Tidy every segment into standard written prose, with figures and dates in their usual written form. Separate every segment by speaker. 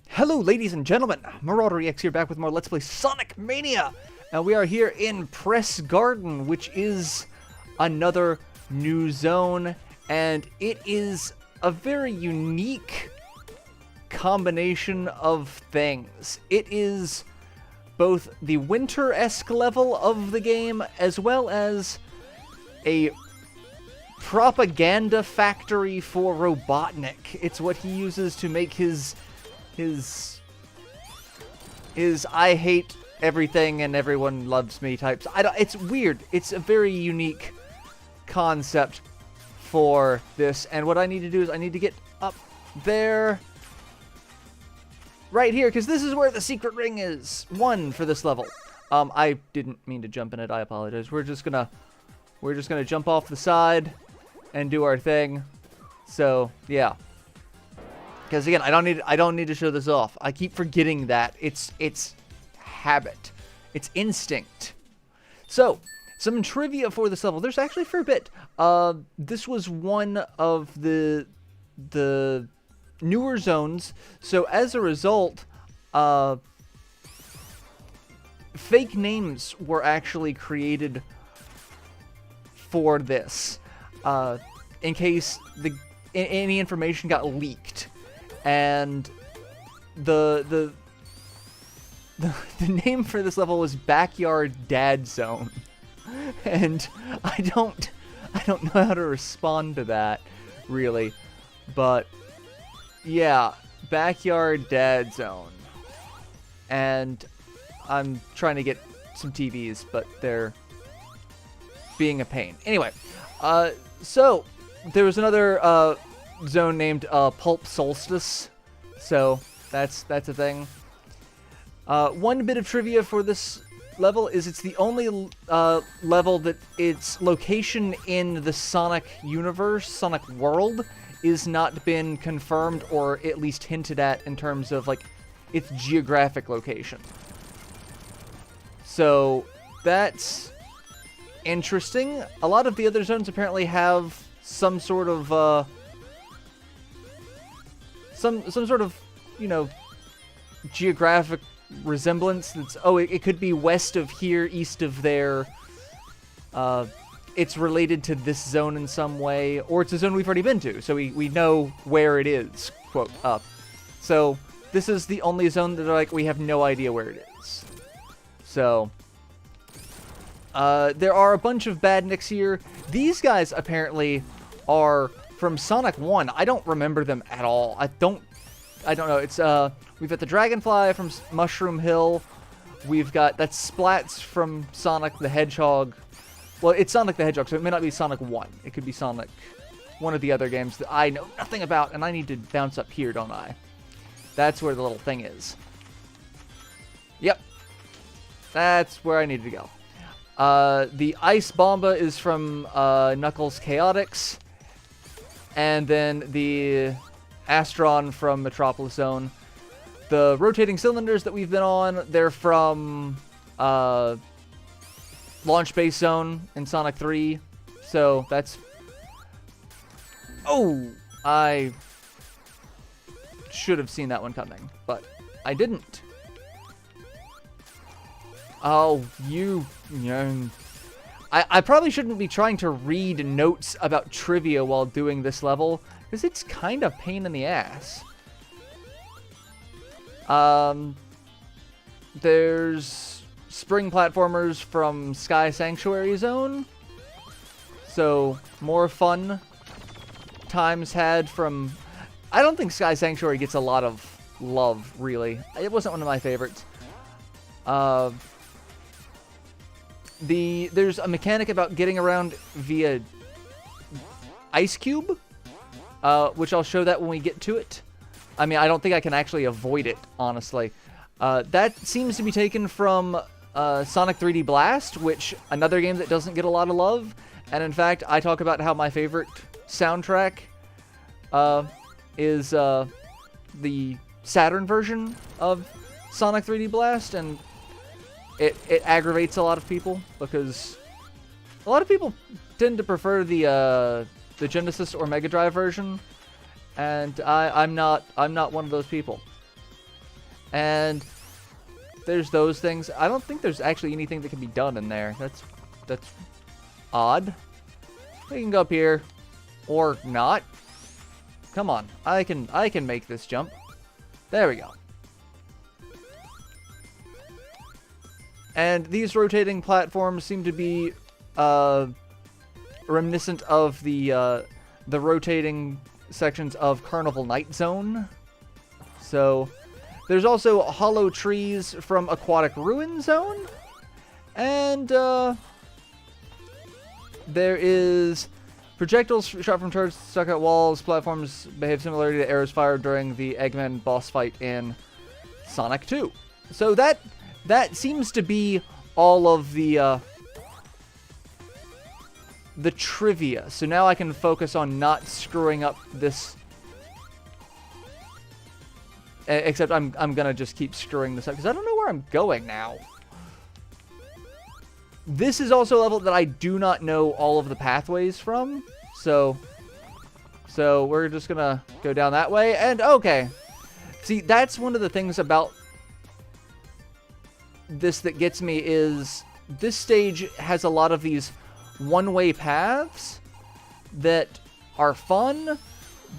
Speaker 1: Hello, ladies and gentlemen. MarauderEX here, back with more Let's Play Sonic Mania. And we are here in Press Garden, which is another new zone. And it is a very unique combination of things. It is both the winter-esque level of the game, as well as a propaganda factory for Robotnik. It's what he uses to make his I hate everything and everyone loves me types. It's weird. It's a very unique concept for this. And what I need to do is I need to get up there. Right here, because this is where the secret ring is. 1 for this level. I didn't mean to jump in it. I apologize. We're just gonna jump off the side and do our thing. So, yeah. Because again, I don't need to show this off. I keep forgetting that. It's habit. It's instinct. So, some trivia for this level. There's actually a fair bit. This was one of the newer zones. So as a result, fake names were actually created for this. In case any information got leaked. And the name for this level was Backyard Dad Zone, and I don't know how to respond to that really, but yeah, Backyard Dad Zone, and I'm trying to get some TVs, but they're being a pain. Anyway, so there was another zone named Pulp Solstice, so that's a thing. One bit of trivia for this level is it's the only level that its location in the Sonic universe, Sonic world, is not been confirmed or at least hinted at in terms of like its geographic location. So that's interesting. A lot of the other zones apparently have some sort of some sort of, you know, geographic resemblance. That's, oh, it could be west of here, east of there. It's related to this zone in some way, or it's a zone we've already been to, so we know where it is, quote, up. So this is the only zone that are like, we have no idea where it is. So there are a bunch of badniks here. These guys apparently are from Sonic 1. I don't remember them at all. I don't know. It's we've got the Dragonfly from Mushroom Hill. We've got that's Splats from Sonic the Hedgehog. Well, it's Sonic the Hedgehog, so it may not be Sonic 1. It could be Sonic, one of the other games that I know nothing about, and I need to bounce up here, don't I? That's where the little thing is. Yep. That's where I need to go. The Ice Bomba is from Knuckles Chaotix. And then the Astron from Metropolis Zone. The rotating cylinders that we've been on, they're from Launch Base Zone in Sonic 3. So that's... Oh! I should have seen that one coming, but I didn't. Oh, you... I probably shouldn't be trying to read notes about trivia while doing this level, because it's kind of pain in the ass. There's spring platformers from Sky Sanctuary Zone. So, more fun times had from... I don't think Sky Sanctuary gets a lot of love, really. It wasn't one of my favorites. There's a mechanic about getting around via Ice Cube, which I'll show that when we get to it. I mean, I don't think I can actually avoid it, honestly. That seems to be taken from Sonic 3D Blast, which another game that doesn't get a lot of love. And in fact, I talk about how my favorite soundtrack is the Saturn version of Sonic 3D Blast, and it aggravates a lot of people because a lot of people tend to prefer the the Genesis or Mega Drive version, and I'm not one of those people. And there's those things. I don't think there's actually anything that can be done in there. That's odd. We can go up here, or not. Come on, I can make this jump. There we go. And these rotating platforms seem to be reminiscent of the rotating sections of Carnival Night Zone. So there's also hollow trees from Aquatic Ruin Zone, and there is projectiles shot from turrets stuck at walls. Platforms behave similarly to arrows fired during the Eggman boss fight in Sonic 2. So that seems to be all of the trivia. So now I can focus on not screwing up this. Except I'm gonna just keep screwing this up because I don't know where I'm going now. This is also a level that I do not know all of the pathways from. So we're just gonna go down that way. And okay. See, that's one of the things about this that gets me is this stage has a lot of these one-way paths that are fun,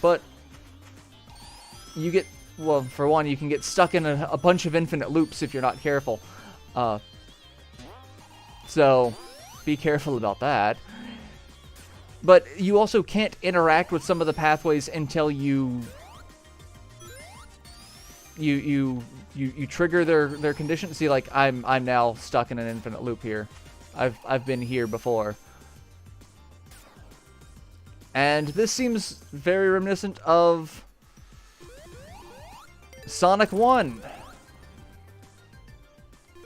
Speaker 1: but you get, well, for one, you can get stuck in a bunch of infinite loops if you're not careful. So be careful about that. But you also can't interact with some of the pathways until you trigger their condition. See, like I'm now stuck in an infinite loop here. I've been here before. And this seems very reminiscent of Sonic 1.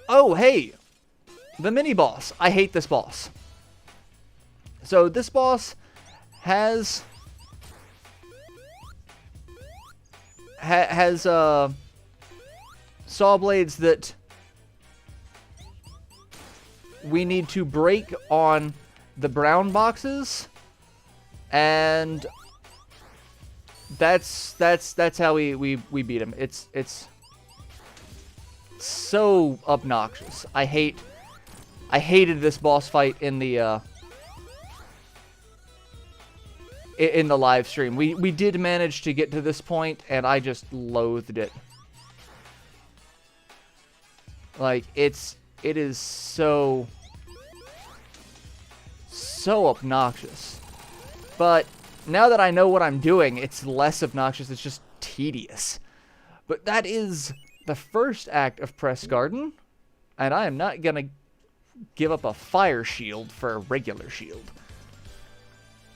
Speaker 1: Oh, hey! The mini-boss. I hate this boss. So this boss has saw blades that we need to break on the brown boxes, and that's how we beat him. It's so obnoxious. I hated this boss fight in the live stream. We did manage to get to this point, and I just loathed it. Like, it is so obnoxious. But now that I know what I'm doing, it's less obnoxious. It's just tedious. But that is the first act of Press Garden, and I am not gonna give up a fire shield for a regular shield.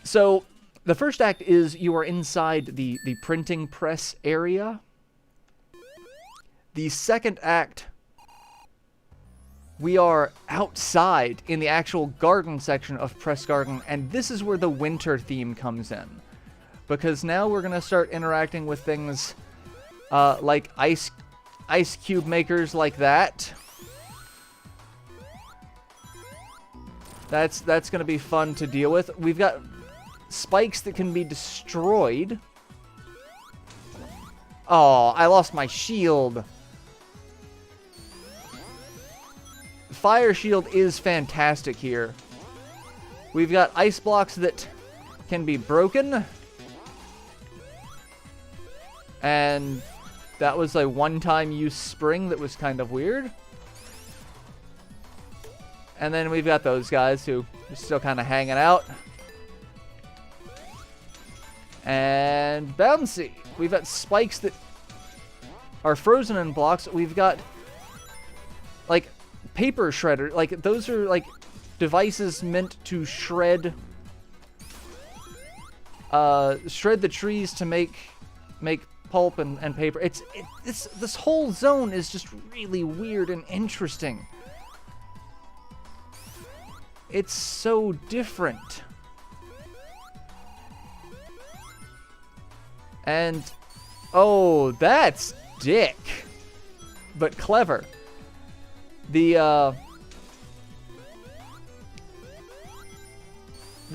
Speaker 1: So the first act is you are inside the printing press area. The second act, we are outside in the actual garden section of Press Garden, and this is where the winter theme comes in. Because now we're going to start interacting with things like ice cube makers like that. That's going to be fun to deal with. We've got spikes that can be destroyed. Oh, I lost my shield. Fire shield is fantastic here. We've got ice blocks that can be broken. And that was a one-time use spring that was kind of weird. And then we've got those guys who are still kind of hanging out. And bouncy. We've got spikes that are frozen in blocks. We've got, like, paper shredder. Like, those are, like, devices meant to shred the trees to make pulp and paper. This whole zone is just really weird and interesting. It's so different. And, oh, that's dick. But clever. The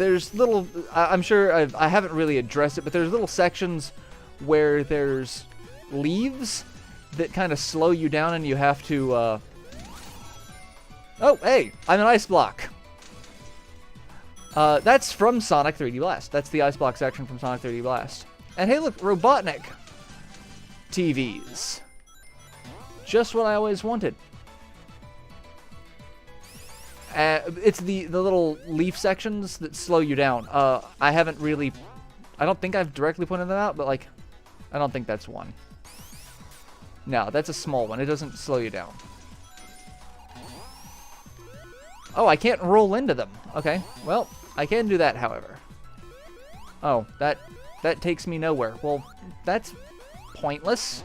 Speaker 1: there's little, I'm sure I haven't really addressed it, but there's little sections where there's leaves that kind of slow you down and you have to, oh, hey, I'm an ice block. That's from Sonic 3D Blast. That's the ice block section from Sonic 3D Blast. And hey, look, Robotnik TVs. Just what I always wanted. It's the little leaf sections that slow you down. I haven't really, I don't think I've directly pointed them out, but like, I don't think that's one. No, that's a small one. It doesn't slow you down. Oh, I can't roll into them. Okay, well, I can do that, however. Oh, that takes me nowhere. Well, that's pointless.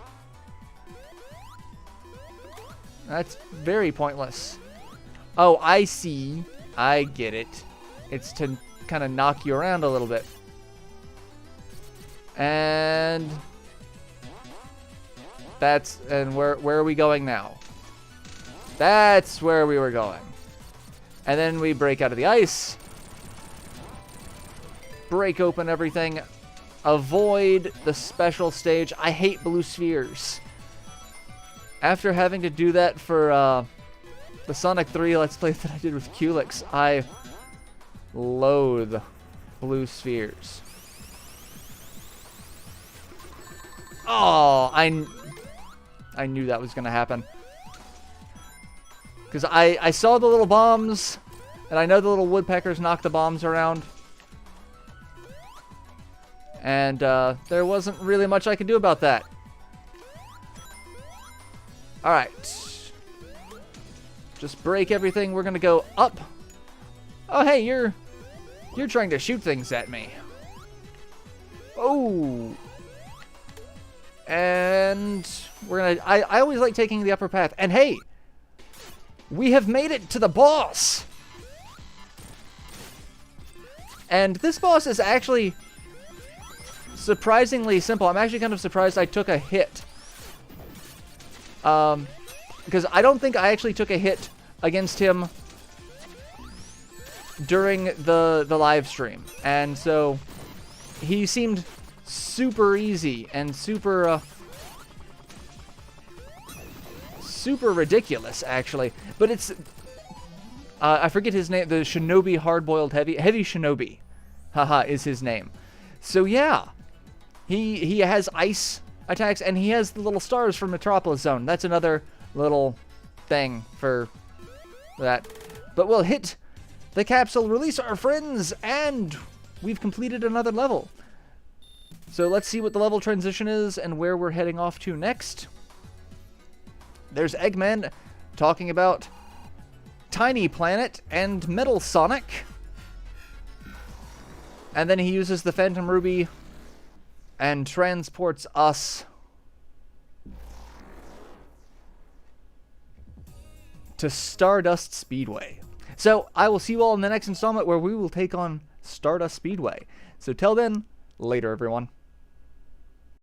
Speaker 1: That's very pointless. Oh, I see. I get it. It's to kind of knock you around a little bit. And that's, and where are we going now? That's where we were going. And then we break out of the ice. Break open everything. Avoid the special stage. I hate blue spheres. After having to do that for the Sonic 3 Let's Play that I did with Culex, I loathe blue spheres. Oh, I knew that was going to happen. Because I saw the little bombs, and I know the little woodpeckers knock the bombs around. And there wasn't really much I could do about that. Alright. Just break everything. We're going to go up. Oh, hey, you're trying to shoot things at me. Oh. And we're going to... I always like taking the upper path. And hey, we have made it to the boss. And this boss is actually surprisingly simple. I'm actually kind of surprised I took a hit. Because I don't think I actually took a hit against him during the live stream. And so he seemed super easy and super super ridiculous, actually. But it's I forget his name. The Shinobi Hardboiled Heavy Shinobi, haha, is his name. So yeah, he has ice attacks, and he has the little stars from Metropolis Zone. That's another little thing for that. But we'll hit the capsule, release our friends, and we've completed another level. So let's see what the level transition is and where we're heading off to next. There's Eggman talking about Tiny Planet and Metal Sonic. And then he uses the Phantom Ruby and transports us to Stardust Speedway. So I will see you all in the next installment where we will take on Stardust Speedway. So till then, later everyone.